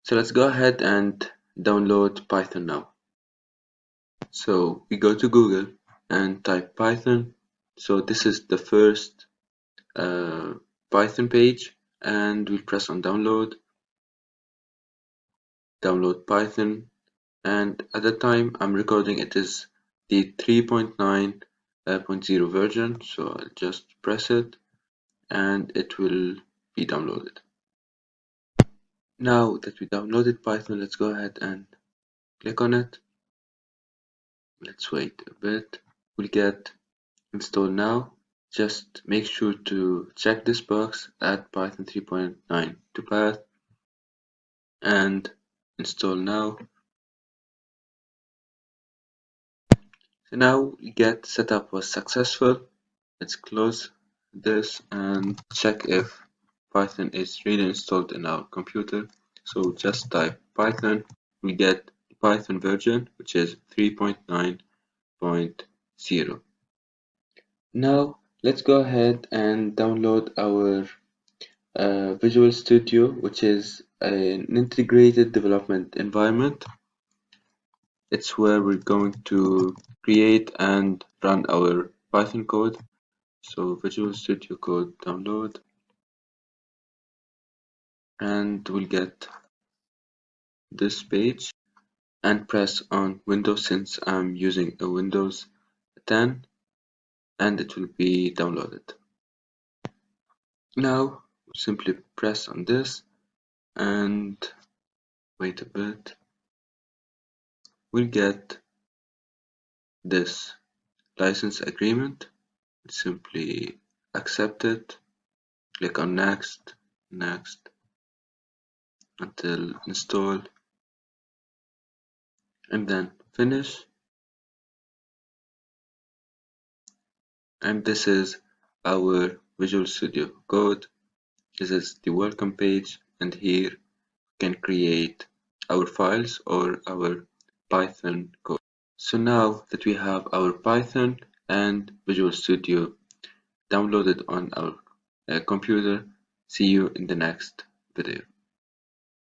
So let's go ahead and download Python now. So we go to Google and type Python. So this is the first Python page, and we'll press on download Python, and at the time I'm recording it is the 3.9.0 version, so I'll just press it and it will be downloaded. Now that we downloaded Python, let's go ahead and click on it. Let's wait a bit. We'll get install now. Just make sure to check this box, add Python 3.9 to path, and install now. So now get setup was successful. Let's close this and check if Python is really installed in our computer. So just type Python, we get the Python version, which is 3.9.0. Now let's go ahead and download our Visual Studio, which is an integrated development environment. It's where we're going to create and run our Python code. So Visual Studio Code download, and we'll get this page and press on Windows since I'm using a Windows 10, and it will be downloaded. Now simply press on this and wait a bit. We'll get this license agreement. Simply accept it, click on next, next until install, and then finish. And this is our Visual Studio Code. This is the welcome page, and here we can create our files or our Python code. So now that we have our Python and Visual Studio downloaded on our computer, see you in the next video.